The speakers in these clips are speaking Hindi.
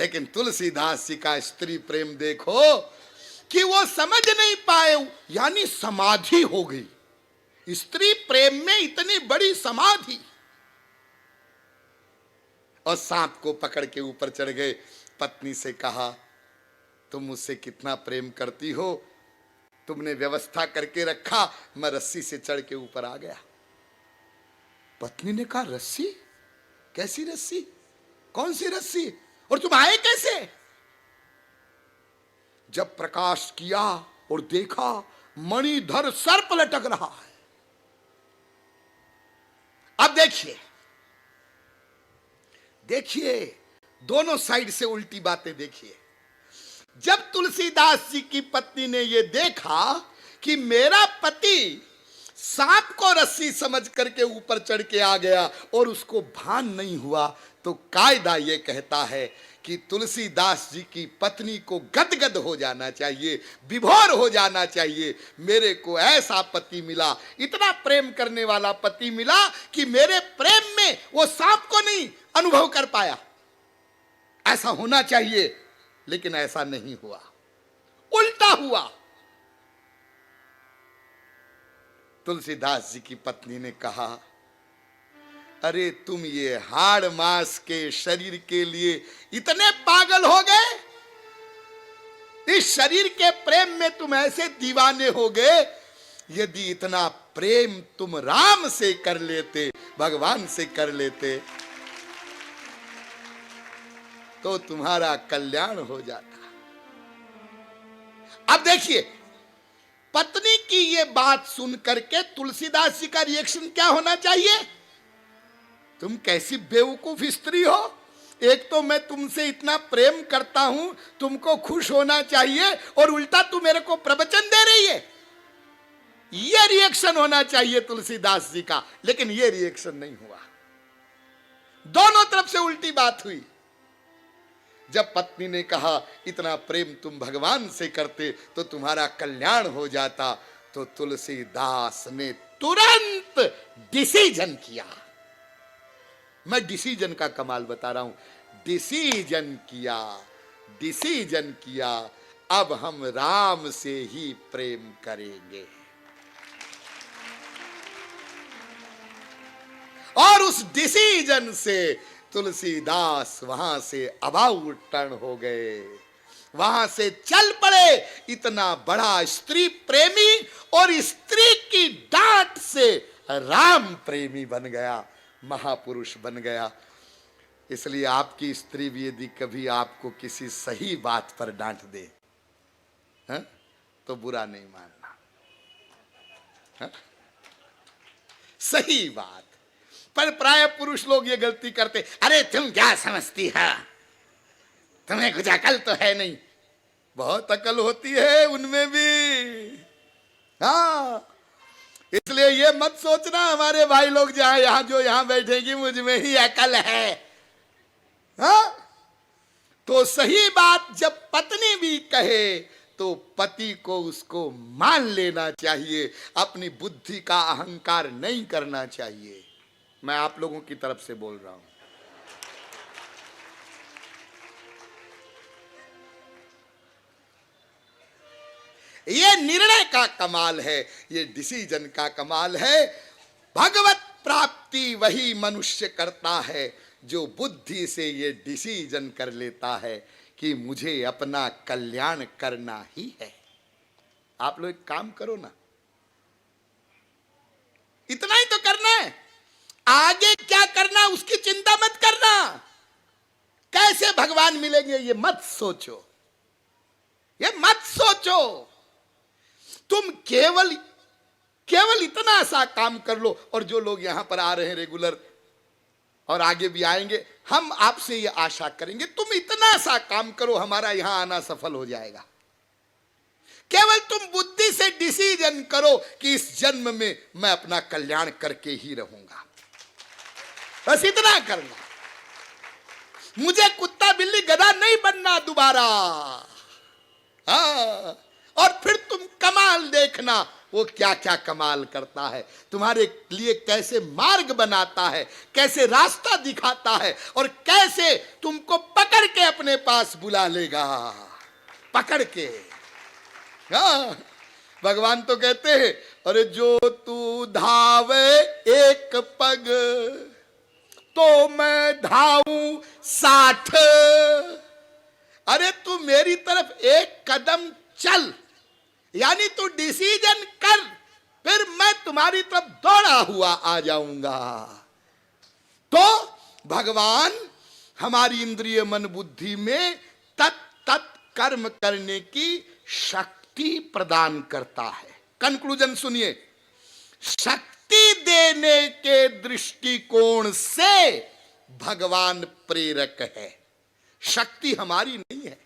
लेकिन तुलसीदास जी का स्त्री प्रेम देखो कि वो समझ नहीं पाए, यानी समाधि हो गई स्त्री प्रेम में, इतनी बड़ी समाधि। और सांप को पकड़ के ऊपर चढ़ गए। पत्नी से कहा, तुम मुझसे कितना प्रेम करती हो, तुमने व्यवस्था करके रखा, मैं रस्सी से चढ़ के ऊपर आ गया। पत्नी ने कहा, रस्सी? कैसी रस्सी? कौन सी रस्सी? और तुम आए कैसे? जब प्रकाश किया और देखा, मणिधर सर्प लटक रहा है। अब देखिए दोनों साइड से उल्टी बातें देखिए। जब तुलसीदास जी की पत्नी ने यह देखा कि मेरा पति सांप को रस्सी समझ करके ऊपर चढ़ के आ गया और उसको भान नहीं हुआ, तो कायदा यह कहता है कि तुलसीदास जी की पत्नी को गदगद हो जाना चाहिए, विभोर हो जाना चाहिए। मेरे को ऐसा पति मिला, इतना प्रेम करने वाला पति मिला कि मेरे प्रेम में वो सांप को नहीं अनुभव कर पाया। ऐसा होना चाहिए, लेकिन ऐसा नहीं हुआ, उल्टा हुआ। तुलसीदास जी की पत्नी ने कहा, अरे तुम ये हाड़ मांस के शरीर के लिए इतने पागल हो गए? इस शरीर के प्रेम में तुम ऐसे दीवाने हो गए? यदि इतना प्रेम तुम राम से कर लेते, भगवान से कर लेते, तो तुम्हारा कल्याण हो जाता। अब देखिए, पत्नी की ये बात सुन करके तुलसीदास जी का रिएक्शन क्या होना चाहिए? तुम कैसी बेवकूफ स्त्री हो, एक तो मैं तुमसे इतना प्रेम करता हूं, तुमको खुश होना चाहिए, और उल्टा तू मेरे को प्रवचन दे रही है। यह रिएक्शन होना चाहिए तुलसीदास जी का, लेकिन यह रिएक्शन नहीं हुआ। दोनों तरफ से उल्टी बात हुई। जब पत्नी ने कहा, इतना प्रेम तुम भगवान से करते तो तुम्हारा कल्याण हो जाता, तो तुलसीदास ने तुरंत डिसीजन किया। मैं डिसीजन का कमाल बता रहा हूं। डिसीजन किया, अब हम राम से ही प्रेम करेंगे। और उस डिसीजन से तुलसीदास वहां से अबाउट टर्न हो गए, वहां से चल पड़े। इतना बड़ा स्त्री प्रेमी और स्त्री की डांट से राम प्रेमी बन गया, महापुरुष बन गया। इसलिए आपकी स्त्री भी यदि कभी आपको किसी सही बात पर डांट दे, तो बुरा नहीं मानना। सही बात पर प्राय पुरुष लोग ये गलती करते, अरे तुम क्या समझती है, तुम्हें कुछ अकल तो है नहीं। बहुत अकल होती है उनमें भी। हाँ, इसलिए ये मत सोचना हमारे भाई लोग जहां यहां जो यहां बैठेंगी मुझ में ही अकल है। हाँ, तो सही बात जब पत्नी भी कहे तो पति को उसको मान लेना चाहिए, अपनी बुद्धि का अहंकार नहीं करना चाहिए। मैं आप लोगों की तरफ से बोल रहा हूं। ये निर्णय का कमाल है, ये डिसीजन का कमाल है। भगवत प्राप्ति वही मनुष्य करता है जो बुद्धि से ये डिसीजन कर लेता है कि मुझे अपना कल्याण करना ही है। आप लोग एक काम करो ना, इतना ही तो करना है, आगे क्या करना उसकी चिंता मत करना। कैसे भगवान मिलेंगे ये मत सोचो, ये मत सोचो। तुम केवल इतना सा काम कर लो। और जो लोग यहां पर आ रहे हैं रेगुलर और आगे भी आएंगे, हम आपसे ये आशा करेंगे, तुम इतना सा काम करो, हमारा यहां आना सफल हो जाएगा। केवल तुम बुद्धि से डिसीजन करो कि इस जन्म में मैं अपना कल्याण करके ही रहूंगा, बस इतना करना। मुझे कुत्ता बिल्ली गधा नहीं बनना दोबारा। हाँ, और फिर तुम कमाल देखना, वो क्या क्या कमाल करता है, तुम्हारे लिए कैसे मार्ग बनाता है, कैसे रास्ता दिखाता है, और कैसे तुमको पकड़ के अपने पास बुला लेगा, पकड़ के। हाँ, भगवान तो कहते हैं, अरे जो तू धावे एक पग तो मैं धाऊं 60। अरे तू मेरी तरफ एक कदम चल, यानी तू डिसीजन कर, फिर मैं तुम्हारी तरफ दौड़ा हुआ आ जाऊंगा। तो भगवान हमारी इंद्रिय मन बुद्धि में तत् कर्म करने की शक्ति प्रदान करता है। कंक्लूजन सुनिए, शक्ति देने के दृष्टिकोण से भगवान प्रेरक है, शक्ति हमारी नहीं है।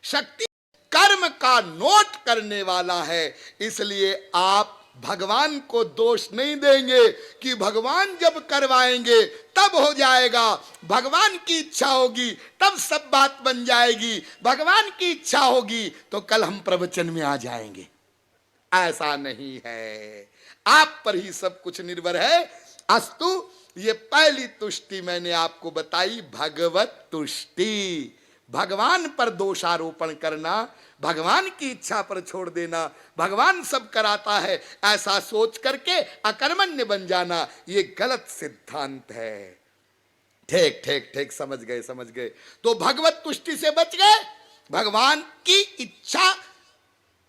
शक्ति कर्म का नोट करने वाला है। इसलिए आप भगवान को दोष नहीं देंगे कि भगवान जब करवाएंगे तब हो जाएगा, भगवान की इच्छा होगी तब सब बात बन जाएगी, भगवान की इच्छा होगी तो कल हम प्रवचन में आ जाएंगे। ऐसा नहीं है, आप पर ही सब कुछ निर्भर है। अस्तु, ये पहली तुष्टि मैंने आपको बताई, भगवत तुष्टि। भगवान पर दोषारोपण करना, भगवान की इच्छा पर छोड़ देना, भगवान सब कराता है ऐसा सोच करके अकर्मण्य बन जाना, ये गलत सिद्धांत है। ठीक ठीक ठीक, समझ गए समझ गए। तो भगवत तुष्टि से बच गए। भगवान की इच्छा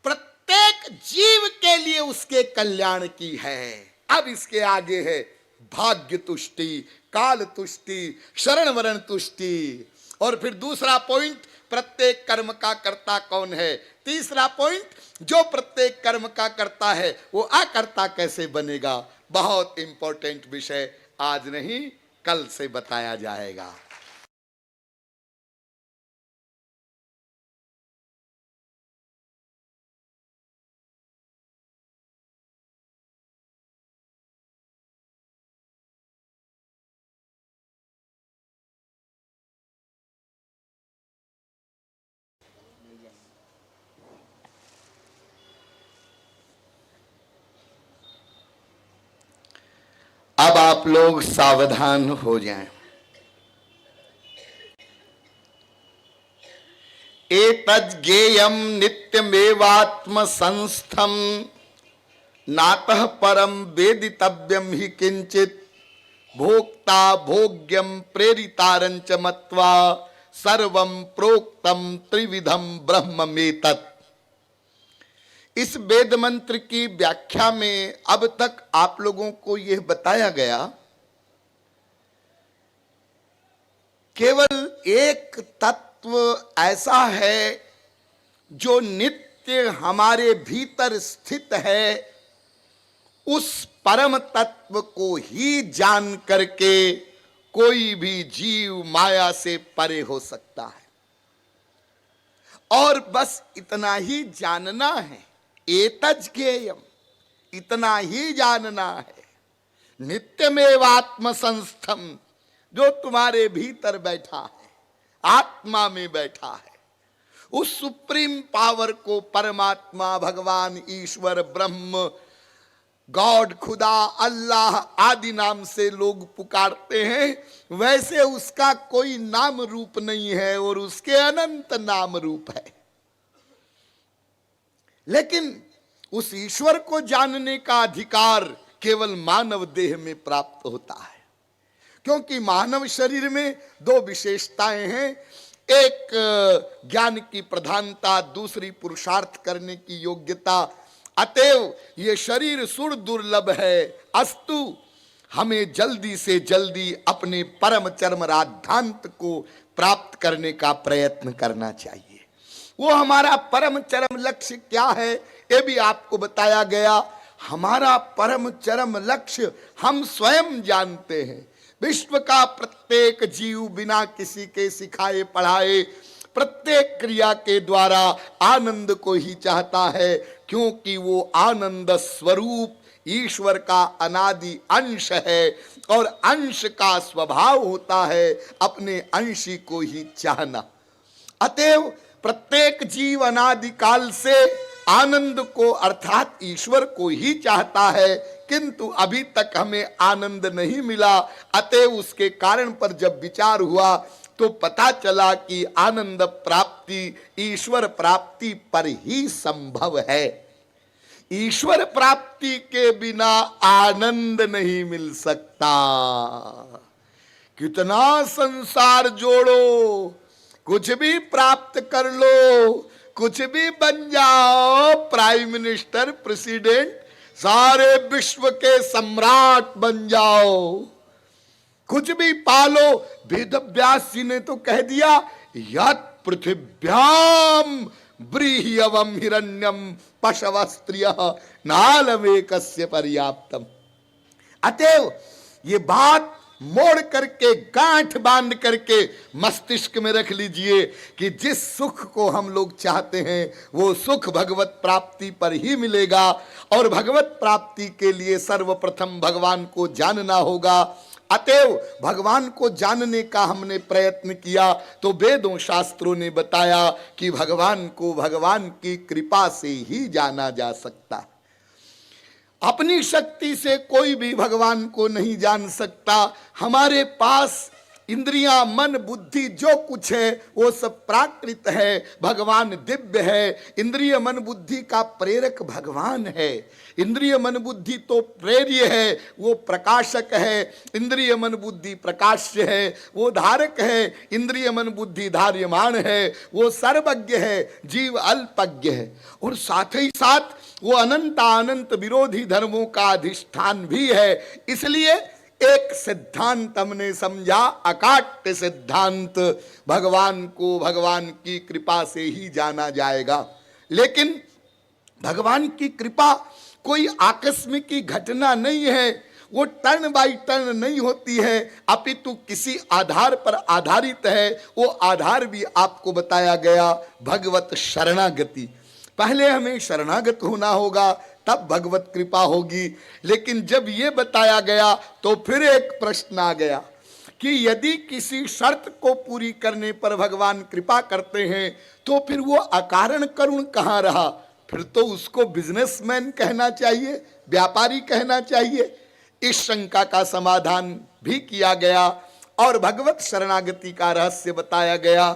प्रत्येक जीव के लिए उसके कल्याण की है। अब इसके आगे है भाग्य तुष्टि, काल तुष्टि, शरण वरण तुष्टि। और फिर दूसरा पॉइंट, प्रत्येक कर्म का कर्ता कौन है। तीसरा पॉइंट, जो प्रत्येक कर्म का कर्ता है वो अकर्ता कैसे बनेगा। बहुत इंपॉर्टेंट विषय, आज नहीं कल से बताया जाएगा। अब आप लोग सावधान हो जाएं। एतज्ज्ञेयं नित्यमेवात्म संस्थम नातः परम वेदितव्यम ही किंचित भोक्ता भोग्यम प्रेरितारंच मत्वा सर्वं प्रोक्तम त्रिविधम ब्रह्ममेतत्। इस वेद मंत्र की व्याख्या में अब तक आप लोगों को यह बताया गया, केवल एक तत्व ऐसा है जो नित्य हमारे भीतर स्थित है, उस परम तत्व को ही जान करके कोई भी जीव माया से परे हो सकता है। और बस इतना ही जानना है, एतज्ज्ञेयम्, इतना ही जानना है। नित्यमेवात्म संस्थम, जो तुम्हारे भीतर बैठा है, आत्मा में बैठा है, उस सुप्रीम पावर को परमात्मा, भगवान, ईश्वर, ब्रह्म, गॉड, खुदा, अल्लाह आदि नाम से लोग पुकारते हैं। वैसे उसका कोई नाम रूप नहीं है और उसके अनंत नाम रूप है। लेकिन उस ईश्वर को जानने का अधिकार केवल मानव देह में प्राप्त होता है, क्योंकि मानव शरीर में दो विशेषताएं हैं, एक ज्ञान की प्रधानता, दूसरी पुरुषार्थ करने की योग्यता। अतएव ये शरीर सुर दुर्लभ है। अस्तु, हमें जल्दी से जल्दी अपने परम चरम राधांत को प्राप्त करने का प्रयत्न करना चाहिए। वो हमारा परम चरम लक्ष्य क्या है, ये भी आपको बताया गया। हमारा परम चरम लक्ष्य हम स्वयं जानते हैं। विश्व का प्रत्येक जीव बिना किसी के सिखाए पढ़ाए प्रत्येक क्रिया के द्वारा आनंद को ही चाहता है, क्योंकि वो आनंद स्वरूप ईश्वर का अनादि अंश है और अंश का स्वभाव होता है अपने अंशी को ही चाहना। अतएव प्रत्येक जीव अनादिकाल से आनंद को अर्थात ईश्वर को ही चाहता है, किंतु अभी तक हमें आनंद नहीं मिला। अतएव उसके कारण पर जब विचार हुआ तो पता चला कि आनंद प्राप्ति ईश्वर प्राप्ति पर ही संभव है। ईश्वर प्राप्ति के बिना आनंद नहीं मिल सकता। कितना संसार जोड़ो, कुछ भी प्राप्त कर लो, कुछ भी बन जाओ, प्राइम मिनिस्टर, प्रेसिडेंट, सारे विश्व के सम्राट बन जाओ, कुछ भी पालो। वेद व्यास जी ने तो कह दिया, यत् पृथिव्याम व्रीह्यवम हिरण्यम पशवस्त्रियः नालमेकस्य पर्याप्तम। अतएव ये बात मोड़ करके, गांठ बांध करके मस्तिष्क में रख लीजिए कि जिस सुख को हम लोग चाहते हैं वो सुख भगवत प्राप्ति पर ही मिलेगा। और भगवत प्राप्ति के लिए सर्वप्रथम भगवान को जानना होगा। अतएव भगवान को जानने का हमने प्रयत्न किया तो वेदों शास्त्रों ने बताया कि भगवान को भगवान की कृपा से ही जाना जा सकता। अपनी शक्ति से कोई भी भगवान को नहीं जान सकता। हमारे पास इंद्रियां, मन, बुद्धि जो कुछ है वो सब प्राकृत है, भगवान दिव्य है। इंद्रिय मन बुद्धि का प्रेरक भगवान है। इंद्रिय मन बुद्धि तो प्रेर्य है, वो प्रकाशक है। इंद्रिय मन बुद्धि प्रकाश्य है, वो धारक है। इंद्रिय मन बुद्धि धार्यमान है, वो सर्वज्ञ है, जीव अल्पज्ञ है। और साथ ही साथ वो अनंत अनंत विरोधी धर्मों का अधिष्ठान भी है। इसलिए एक सिद्धांत हमने समझा, अकाट्य सिद्धांत, भगवान को भगवान की कृपा से ही जाना जाएगा। लेकिन भगवान की कृपा कोई आकस्मिक घटना नहीं है, वो टर्न बाई टर्न नहीं होती है, अपितु किसी आधार पर आधारित है। वो आधार भी आपको बताया गया, भगवत शरणागति। पहले हमें शरणागत होना होगा, तब भगवत कृपा होगी। लेकिन जब ये बताया गया तो फिर एक प्रश्न आ गया कि यदि किसी शर्त को पूरी करने पर भगवान कृपा करते हैं तो फिर वो अकारण करुण कहाँ रहा? फिर तो उसको बिजनेसमैन कहना चाहिए, व्यापारी कहना चाहिए। इस शंका का समाधान भी किया गया और भगवत शरणागति का रहस्य बताया गया।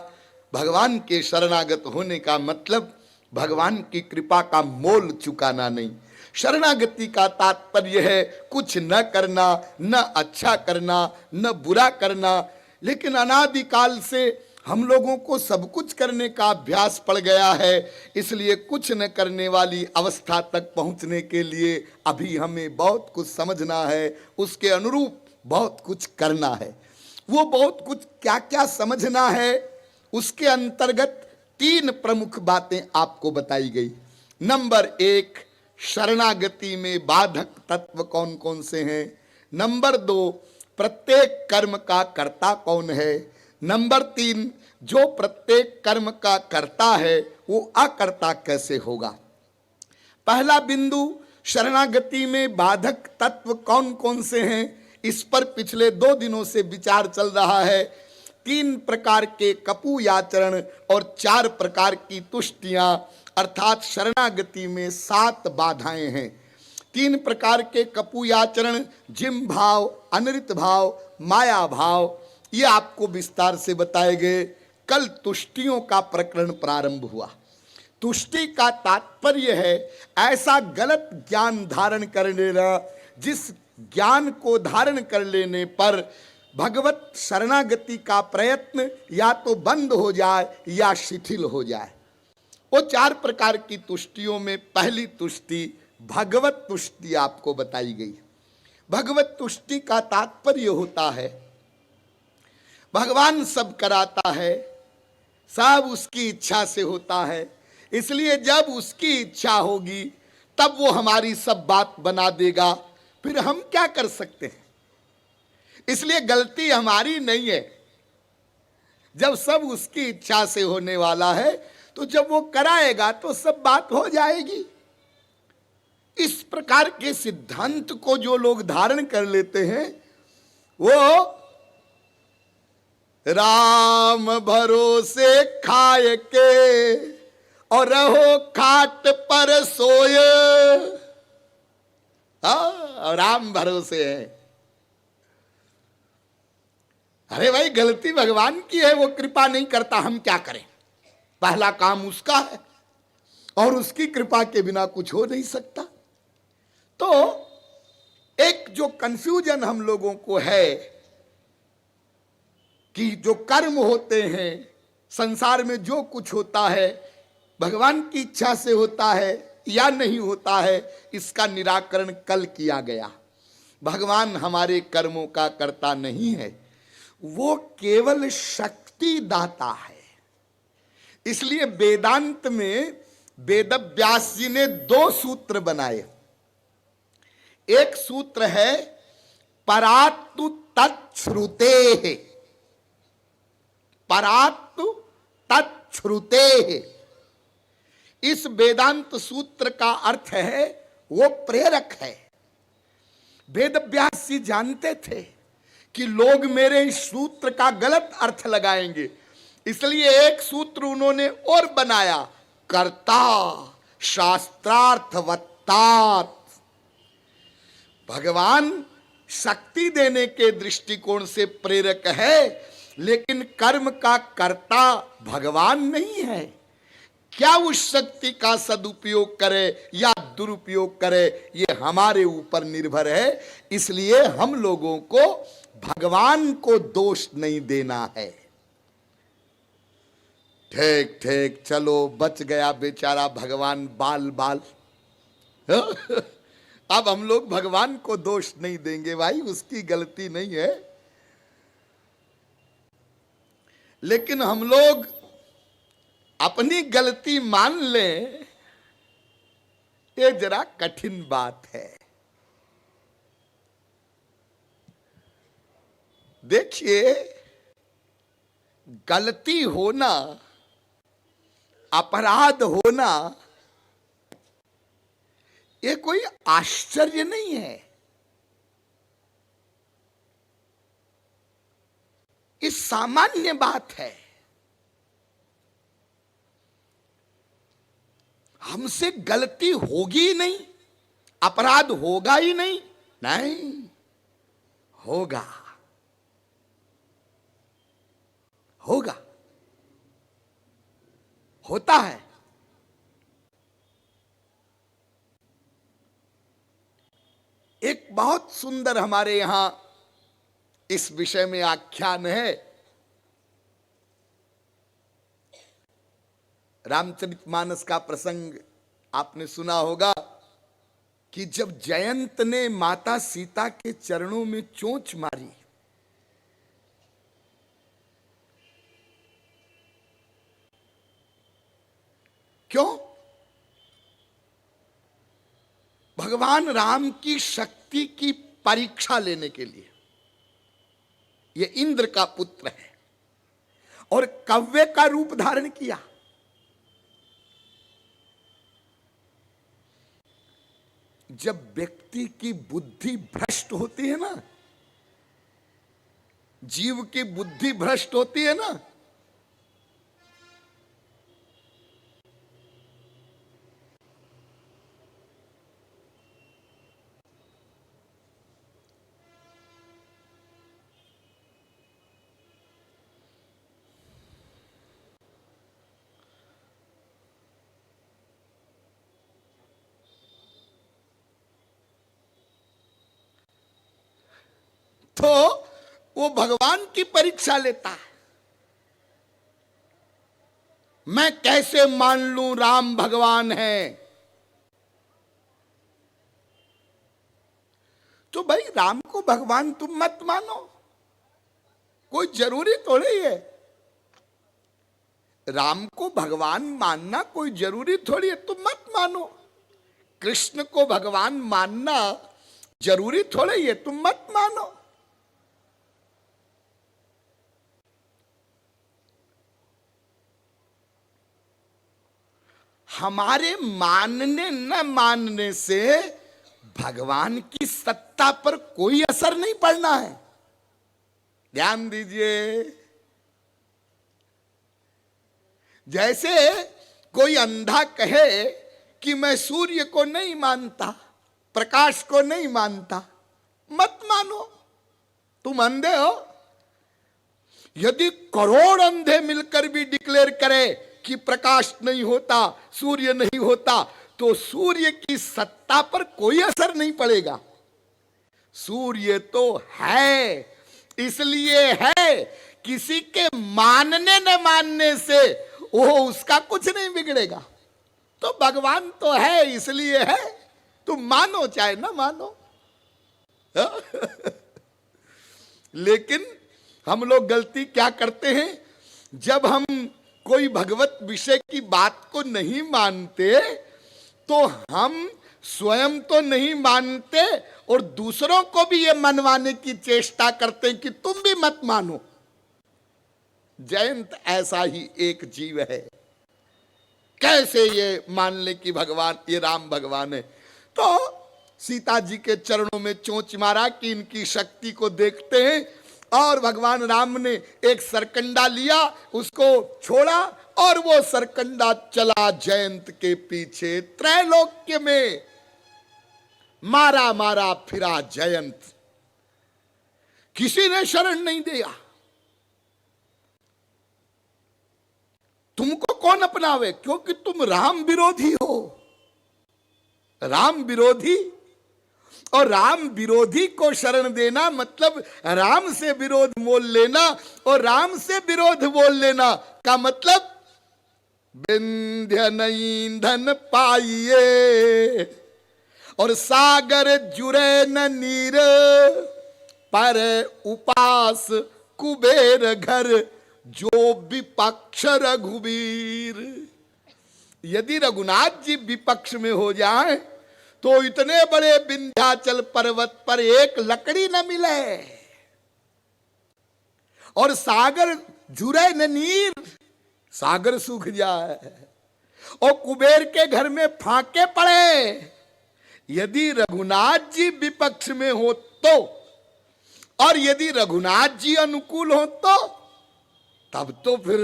भगवान के शरणागत होने का मतलब भगवान की कृपा का मोल चुकाना नहीं। शरणागति का तात्पर्य है कुछ न करना, न अच्छा करना, न बुरा करना। लेकिन अनादिकाल से हम लोगों को सब कुछ करने का अभ्यास पड़ गया है, इसलिए कुछ न करने वाली अवस्था तक पहुंचने के लिए अभी हमें बहुत कुछ समझना है, उसके अनुरूप बहुत कुछ करना है। वो बहुत कुछ क्या क्या समझना है, उसके अंतर्गत 3 प्रमुख बातें आपको बताई गई। नंबर 1, शरणागति में बाधक तत्व कौन कौन से हैं। नंबर 2, प्रत्येक कर्म का कर्ता कौन है। नंबर 3, जो प्रत्येक कर्म का कर्ता है वो अकर्ता कैसे होगा। पहला बिंदु, शरणागति में बाधक तत्व कौन कौन से हैं, इस पर पिछले 2 दिनों से विचार चल रहा है। 3 प्रकार के कपूयाचरण और 4 प्रकार की तुष्टियां, अर्थात शरणागति में 7 बाधाएं हैं। 3 प्रकार के कपूयाचरण, जिम भाव, अनृत भाव, माया भाव, ये आपको विस्तार से बताए गए। कल तुष्टियों का प्रकरण प्रारंभ हुआ। तुष्टि का तात्पर्य है ऐसा गलत ज्ञान धारण कर लेना जिस ज्ञान को धारण कर लेने पर भगवत शरणागति का प्रयत्न या तो बंद हो जाए या शिथिल हो जाए। वो 4 प्रकार की तुष्टियों में पहली तुष्टि भगवत तुष्टि आपको बताई गई। भगवत तुष्टि का तात्पर्य होता है भगवान सब कराता है, सब उसकी इच्छा से होता है, इसलिए जब उसकी इच्छा होगी तब वो हमारी सब बात बना देगा। फिर हम क्या कर सकते हैं? इसलिए गलती हमारी नहीं है। जब सब उसकी इच्छा से होने वाला है तो जब वो कराएगा तो सब बात हो जाएगी। इस प्रकार के सिद्धांत को जो लोग धारण कर लेते हैं वो राम भरोसे खाए के और रहो खाट पर सोए। हाँ, राम भरोसे है। अरे भाई, गलती भगवान की है, वो कृपा नहीं करता, हम क्या करें? पहला काम उसका है और उसकी कृपा के बिना कुछ हो नहीं सकता। तो एक जो कंफ्यूजन हम लोगों को है कि जो कर्म होते हैं, संसार में जो कुछ होता है भगवान की इच्छा से होता है या नहीं होता है, इसका निराकरण कल किया गया। भगवान हमारे कर्मों का कर्ता नहीं है, वो केवल शक्ति दाता है। इसलिए वेदांत में वेदव्यास जी ने 2 सूत्र बनाए। एक सूत्र है परात्तु तच्छ्रुते, परात्तु तच्छ्रुते। इस वेदांत सूत्र का अर्थ है वो प्रेरक है। वेदव्यास जी जानते थे कि लोग मेरे इस सूत्र का गलत अर्थ लगाएंगे, इसलिए एक सूत्र उन्होंने और बनाया, कर्ता शास्त्रार्थवत्तात। भगवान शक्ति देने के दृष्टिकोण से प्रेरक है, लेकिन कर्म का कर्ता भगवान नहीं है। क्या उस शक्ति का सदुपयोग करे या दुरुपयोग करे, ये हमारे ऊपर निर्भर है। इसलिए हम लोगों को भगवान को दोष नहीं देना है। ठीक ठीक, चलो बच गया बेचारा भगवान बाल बाल। अब हम लोग भगवान को दोष नहीं देंगे, भाई उसकी गलती नहीं है, लेकिन हम लोग अपनी गलती मान लें, ये जरा कठिन बात है। देखिए, गलती होना, अपराध होना, ये कोई आश्चर्य नहीं है। ये सामान्य बात है। हमसे गलती होगी ही नहीं, अपराध होगा ही नहीं, नहीं होगा, होगा, होता है। एक बहुत सुंदर हमारे यहां इस विषय में आख्यान है। रामचरितमानस का प्रसंग आपने सुना होगा कि जब जयंत ने माता सीता के चरणों में चोंच मारी, क्यों? भगवान राम की शक्ति की परीक्षा लेने के लिए। यह इंद्र का पुत्र है और कव्य का रूप धारण किया। जब व्यक्ति की बुद्धि भ्रष्ट होती है ना, जीव की बुद्धि भ्रष्ट होती है ना, तो वो भगवान की परीक्षा लेता है। मैं कैसे मान लूं राम भगवान है? तो भाई राम को भगवान तुम मत मानो, कोई जरूरी थोड़ी है। राम को भगवान मानना कोई जरूरी थोड़ी है, तुम मत मानो। कृष्ण को भगवान मानना जरूरी थोड़ी है, तुम मत मानो। हमारे मानने न मानने से भगवान की सत्ता पर कोई असर नहीं पड़ना है। ध्यान दीजिए। जैसे कोई अंधा कहे कि मैं सूर्य को नहीं मानता, प्रकाश को नहीं मानता, मत मानो, तुम अंधे हो। यदि करोड़ अंधे मिलकर भी डिक्लेयर करे कि प्रकाश नहीं होता, सूर्य नहीं होता, तो सूर्य की सत्ता पर कोई असर नहीं पड़ेगा। सूर्य तो है, इसलिए है, किसी के मानने न मानने से वो उसका कुछ नहीं बिगड़ेगा। तो भगवान तो है इसलिए है, तुम मानो चाहे ना मानो। लेकिन हम लोग गलती क्या करते हैं, जब हम कोई भगवत विषय की बात को नहीं मानते तो हम स्वयं तो नहीं मानते और दूसरों को भी ये मनवाने की चेष्टा करते हैं कि तुम भी मत मानो। जयंत ऐसा ही एक जीव है। कैसे ये मान ले कि भगवान, ये राम भगवान है? तो सीता जी के चरणों में चोंच मारा कि इनकी शक्ति को देखते हैं, और भगवान राम ने एक सरकंडा लिया, उसको छोड़ा और वो सरकंडा चला जयंत के पीछे। त्रैलोक्य में मारा मारा फिरा जयंत, किसी ने शरण नहीं दिया। तुमको कौन अपनावे, क्योंकि तुम राम विरोधी हो। राम विरोधी, और राम विरोधी को शरण देना मतलब राम से विरोध मोल लेना, और राम से विरोध बोल लेना का मतलब विंध्य नहीं धन पाइए और सागर जुरे न नीर, पर उपास कुबेर घर जो विपक्ष रघुबीर। यदि रघुनाथ जी विपक्ष में हो जाए तो इतने बड़े विंध्याचल पर्वत पर एक लकड़ी न मिले, और सागर जुरे न नीर, सागर सूख जाए, और कुबेर के घर में फाके पड़े। यदि रघुनाथ जी विपक्ष में हो तो, और यदि रघुनाथ जी अनुकूल हो तो, तब तो फिर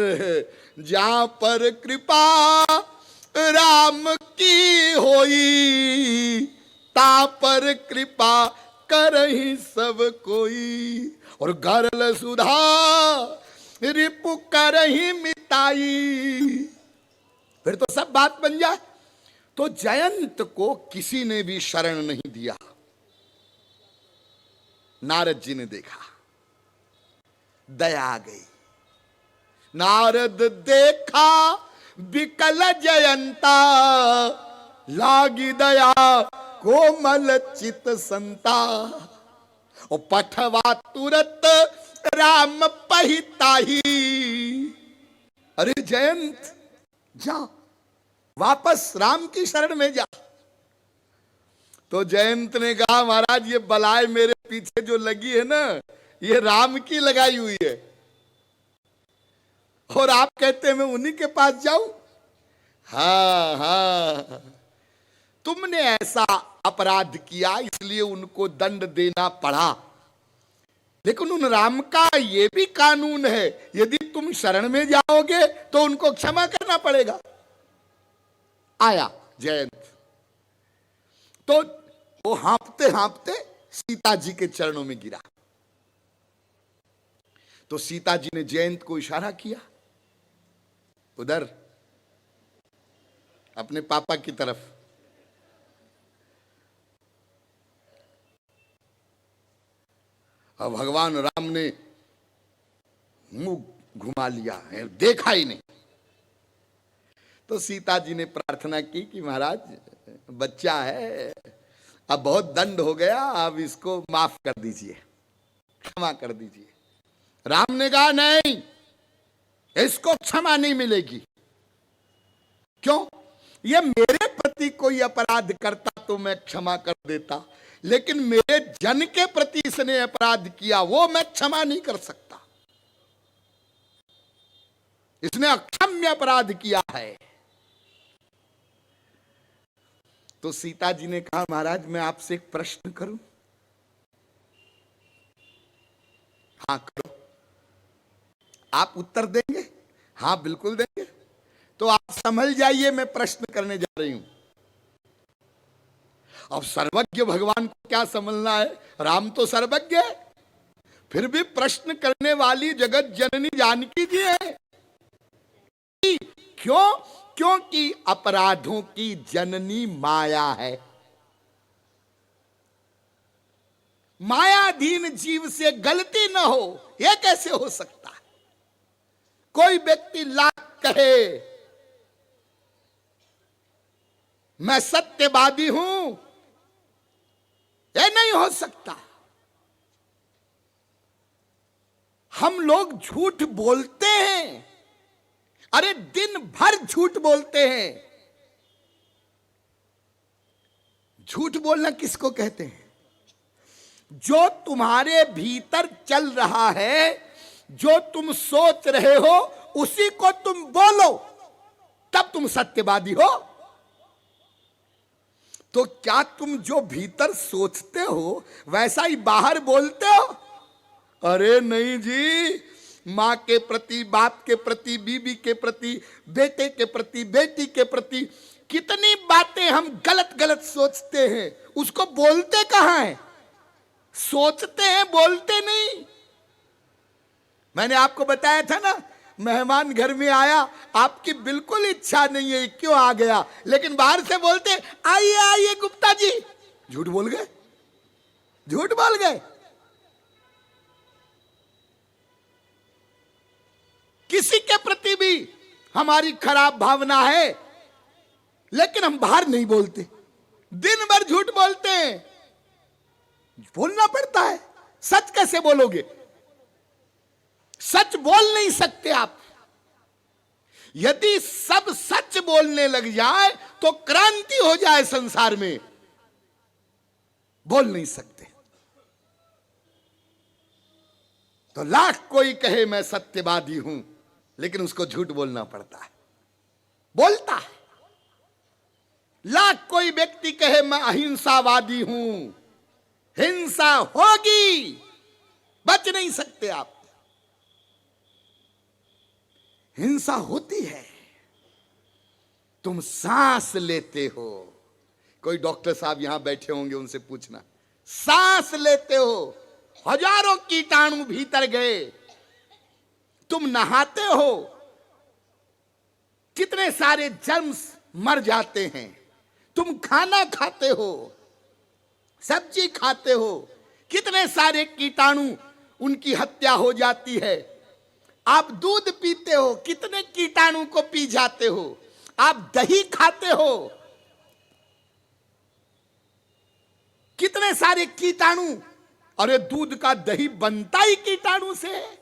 जहां पर कृपा राम की होई, ता पर कृपा करहि सब कोई, और गरल सुधा रिपु करहि मिताई। फिर तो सब बात बन जाए। तो जयंत को किसी ने भी शरण नहीं दिया। नारद जी ने देखा, दया आ गई। नारद देखा विकल जयंता, लागी दया कोमल चित संता, और पठवा तुरत राम पहिताही। अरे जयंत जा, वापस राम की शरण में जा। तो जयंत ने कहा, महाराज ये बलाय मेरे पीछे जो लगी है ना, ये राम की लगाई हुई है, और आप कहते हैं मैं उन्हीं के पास जाऊं? हाँ हाँ, तुमने ऐसा अपराध किया इसलिए उनको दंड देना पड़ा, लेकिन उन राम का ये भी कानून है, यदि तुम शरण में जाओगे तो उनको क्षमा करना पड़ेगा। आया जयंत, तो वो हाँपते हाँपते सीता जी के चरणों में गिरा। तो सीता जी ने जयंत को इशारा किया उधर अपने पापा की तरफ। और भगवान राम ने मुंह घुमा लिया है, देखा ही नहीं। तो सीता जी ने प्रार्थना की कि महाराज बच्चा है, अब बहुत दंड हो गया, अब इसको माफ कर दीजिए, क्षमा कर दीजिए। राम ने कहा नहीं, इसको क्षमा नहीं मिलेगी। क्यों? ये मेरे प्रति कोई अपराध करता तो मैं क्षमा कर देता, लेकिन मेरे जन के प्रति इसने अपराध किया, वो मैं क्षमा नहीं कर सकता। इसने अक्षम्य अपराध किया है। तो सीता जी ने कहा, महाराज मैं आपसे एक प्रश्न करूं? हाँ करो। आप उत्तर देंगे? हाँ बिल्कुल देंगे। तो आप समझ जाइए मैं प्रश्न करने जा रही हूं। अब सर्वज्ञ भगवान को क्या समझना है, राम तो सर्वज्ञ है, फिर भी प्रश्न करने वाली जगत जननी जानकी जी है। क्यों? क्योंकि अपराधों की जननी माया है। मायाधीन जीव से गलती न हो, यह कैसे हो सकता है? कोई व्यक्ति लाख कहे मैं सत्यवादी हूं, यह नहीं हो सकता। हम लोग झूठ बोलते हैं, अरे दिन भर झूठ बोलते हैं। झूठ बोलना किसको कहते हैं? जो तुम्हारे भीतर चल रहा है, जो तुम सोच रहे हो, उसी को तुम बोलो, तब तुम सत्यवादी हो। तो क्या तुम जो भीतर सोचते हो वैसा ही बाहर बोलते हो? अरे नहीं जी, मां के प्रति, बाप के प्रति, बीबी के प्रति, बेटे के प्रति, बेटी के प्रति कितनी बातें हम गलत गलत सोचते हैं, उसको बोलते कहां हैं? सोचते हैं, बोलते नहीं। मैंने आपको बताया था ना, मेहमान घर में आया, आपकी बिल्कुल इच्छा नहीं है, क्यों आ गया, लेकिन बाहर से बोलते आइए आइए गुप्ता जी। झूठ बोल गए, झूठ बोल गए। किसी के प्रति भी हमारी खराब भावना है, लेकिन हम बाहर नहीं बोलते, दिन भर झूठ बोलते हैं। बोलना पड़ता है। सच कैसे बोलोगे? सच बोल नहीं सकते आप। यदि सब सच बोलने लग जाए तो क्रांति हो जाए संसार में। बोल नहीं सकते। तो लाख कोई कहे मैं सत्यवादी हूं, लेकिन उसको झूठ बोलना पड़ता है, बोलता है। लाख कोई व्यक्ति कहे मैं अहिंसावादी हूं, हिंसा होगी, बच नहीं सकते आप। हिंसा होती है। तुम सांस लेते हो, कोई डॉक्टर साहब यहां बैठे होंगे, उनसे पूछना, सांस लेते हो, हजारों कीटाणु भीतर गए। तुम नहाते हो, कितने सारे जर्म्स मर जाते हैं। तुम खाना खाते हो, सब्जी खाते हो, कितने सारे कीटाणु, उनकी हत्या हो जाती है। आप दूध पीते हो, कितने कीटाणु को पी जाते हो। आप दही खाते हो, कितने सारे कीटाणु। अरे दूध का दही बनता ही कीटाणु से है।